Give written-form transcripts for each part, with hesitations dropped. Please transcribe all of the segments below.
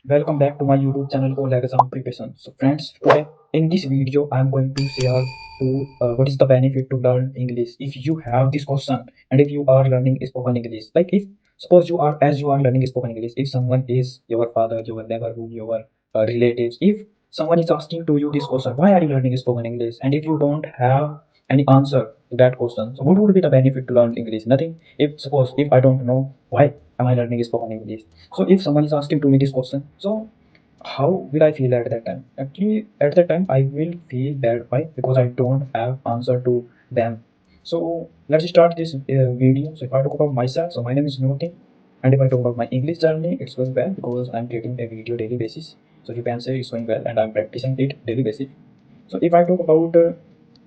Welcome back to my YouTube channel called Exam Preparation. So friends, today in this video I am going to share to what is the benefit to learn English if you have this question and if you are learning spoken English. Like if suppose you are learning spoken English, if someone is your father, your neighborhood, your relatives, if someone is asking to you this question, why are you learning spoken English? And if you don't have any answer to that question, so what would be the benefit to learn English? Nothing. If suppose if I don't know why am I learning spoken English, so if someone is asking to me this question, so how will I feel at that time? Actually, at that time, I will feel bad. Why? Because I don't have answer to them. So let's start this video. So if I talk about myself, so my name is Nuksan, and if I talk about my English journey, it's going well because I'm creating a video daily basis. So you can say it's going well, and I'm practicing it daily basis. So if I talk about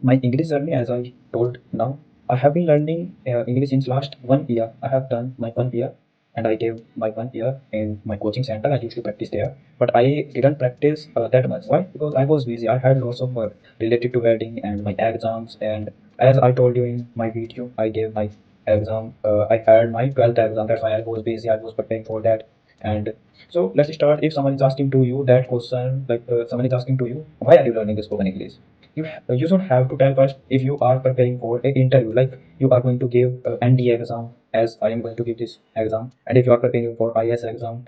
my English journey, as I told now, I have been learning English since last 1 year. I have done my 1 year, and I gave my 1 year in my coaching center. I used to practice there, but I didn't practice that much. Why? Because I was busy. I had lots of work related to wedding and my exams. And as I told you in my video, I gave my exam. I had my 12th exam. That's why I was busy. I was preparing for that. And so let's start. If someone is asking to you that question, like someone is asking to you, why are you learning spoken English? You should have to tell first if you are preparing for an interview, like you are going to give ND exam, as I am going to give this exam, and if you are preparing for IS exam,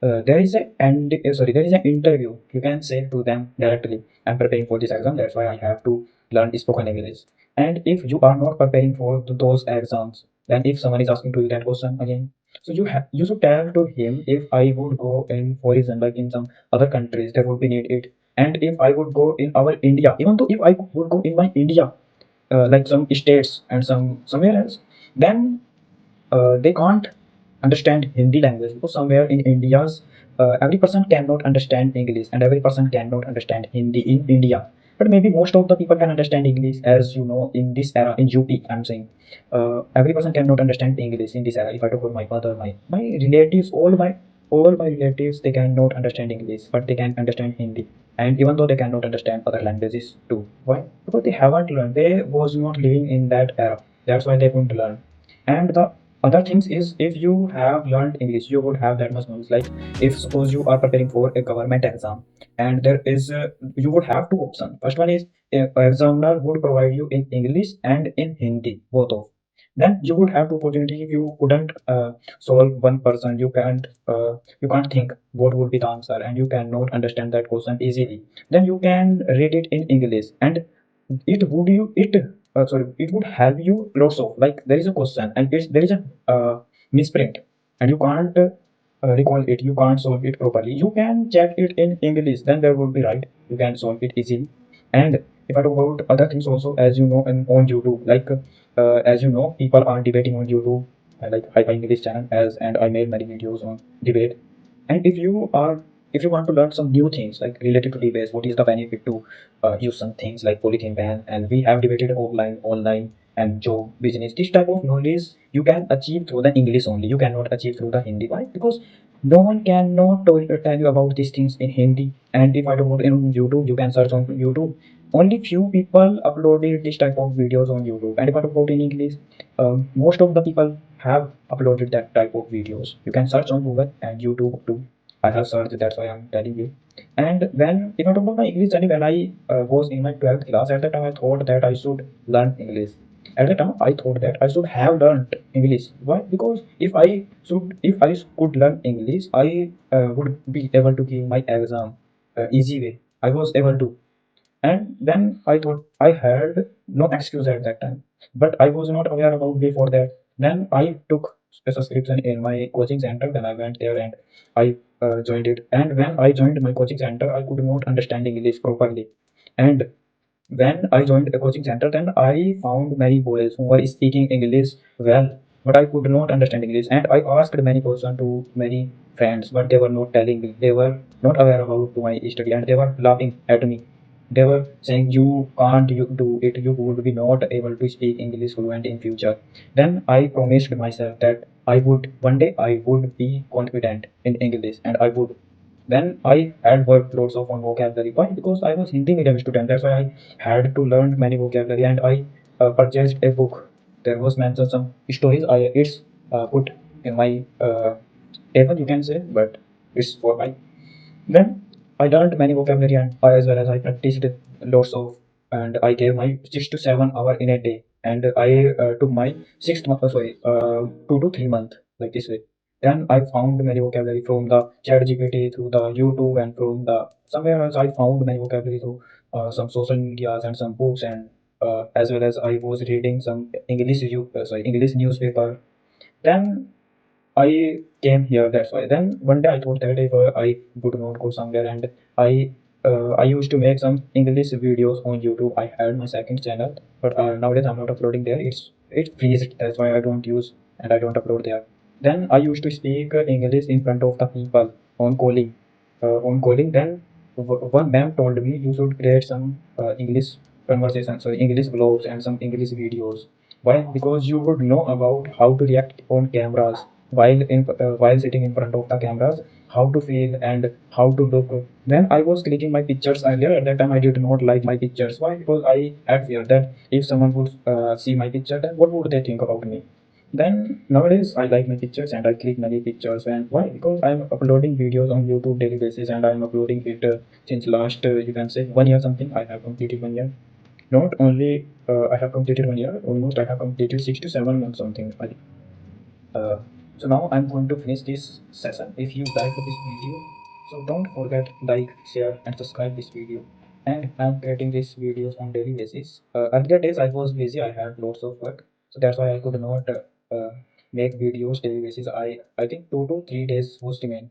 there is a there is an interview. You can say to them directly, I'm preparing for this exam. That's why I have to learn spoken English. And if you are not preparing for those exams, then if someone is asking to you that question again, so you should tell to him, if I would go in foreign, like in some other countries, there would be need it. And if I would go in our India, even though if I would go in my India, like some states and somewhere else, then they can't understand Hindi language, because somewhere in India's every person cannot understand English and every person cannot understand Hindi in India. But maybe most of the people can understand English, as you know, in this era in UP. I'm saying every person cannot understand English in this era. If I talk about my father, my relatives, all my relatives, they cannot understand English, but they can understand Hindi. And even though they cannot understand other languages too, why? Because they haven't learned. They was not living in that era. That's why they couldn't learn. And the other things is, if you have learned English, you would have that much knowledge. Like if suppose you are preparing for a government exam, and there is you would have two options. First one is examiner would provide you in English and in Hindi, both of. Then you would have two opportunity. If you couldn't solve one person, you can't think what would be the answer, and you cannot understand that question easily. Then you can read it in English, and it would help you lots of, like there is a question and there is a misprint, and you can't recall it, you can't solve it properly, you can check it in English, then there would be right, you can solve it easily. And if I talk about other things also, as you know, and on YouTube, like as you know, people are debating on YouTube, like I English channel, as and I made many videos on debate. And if you want to learn some new things like related to debates, what is the benefit to use some things like polythene ban, and we have debated offline, online, and job, business. This type of knowledge you can achieve through the English only. You cannot achieve through the Hindi. Why? Because no one cannot tell you about these things in Hindi. And if I talk about in YouTube, you can search on YouTube. Only few people uploaded this type of videos on YouTube. And if I talk about in English, most of the people have uploaded that type of videos. You can search on Google and YouTube too. I have searched, that's why I'm telling you. And when, if I talk about my English journey, when I was in my 12th class, at that time I thought that I should learn English. At the time I thought that I should have learned English. Why? Because if I could learn English, I would be able to give my exam easy way. I was able to. And then I thought I had no excuse at that time, but I was not aware about before that. Then I took a subscription in my coaching center. Then I went there and I joined it. And when I joined my coaching center, I could not understand English properly. And when I joined a coaching center, then I found many boys who were speaking English well, but I could not understand English. And I asked many questions to many friends, but they were not telling me. They were not aware about my study, and they were laughing at me. They were saying, "You can't you do it. You would be not able to speak English fluent in future." Then I promised myself that I would one day I would be confident in English, and I would. Then I had worked lots of on vocabulary. Why? Because I was Hindi medium student. That's why I had to learn many vocabulary, and I purchased a book. There was mentioned some stories. It's put in my table, you can say, but it's for my. Then I learned many vocabulary and as well as I practiced lots of, and I gave my 6 to 7 hour in a day, and I took my 6 month, 2 to 3 month like this way. Then I found many vocabulary from the chat GPT, through the YouTube, and from the somewhere else I found many vocabulary through some social medias and some books, and as well as I was reading some English newspaper. Then I came here. That's why. Then one day I thought that if I would not go somewhere, and I used to make some English videos on YouTube. I had my second channel, but nowadays I'm not uploading there. It's freezed. That's why I don't use and I don't upload there. Then I used to speak English in front of the people on calling. Then one ma'am told me you should create some English conversations, so English vlogs and some English videos. Why? Because you would know about how to react on cameras while sitting in front of the cameras, how to feel and how to look. Then I was clicking my pictures earlier. At that time, I did not like my pictures. Why? Because I had fear that if someone would see my picture, then what would they think about me? Then nowadays I like my pictures and I click many pictures. And why? Because I'm uploading videos on YouTube daily basis, and I'm uploading it since last you can say 1 year something. I have completed 1 year. Not only I have completed 1 year, almost I have completed 6 to 7 months something. Uh, so now I'm going to finish this session. If you like this video, so don't forget like, share, and subscribe this video. And I'm creating these videos on daily basis. Earlier days I was busy. I had lots of work, so that's why I could not make videos daily basis. I think 2 to 3 days was remain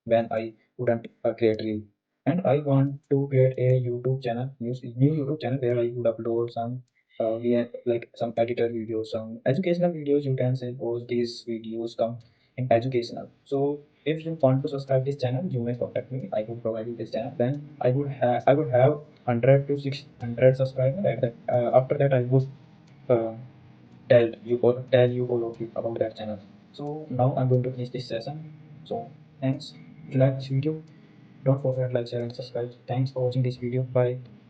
when I couldn't create reel. And I want to create a YouTube channel, new YouTube channel where I would upload some like some editor videos, some educational videos. You can say all these videos come in educational. So if you want to subscribe this channel, you may contact me. I will provide you this channel. Then I would have 100 to 600 subscribers. After that, I would uh, tell you all of you about that channel. So now I'm going to finish this session. So thanks. If you like this video, don't forget like, share, and subscribe. Thanks for watching this video. Bye.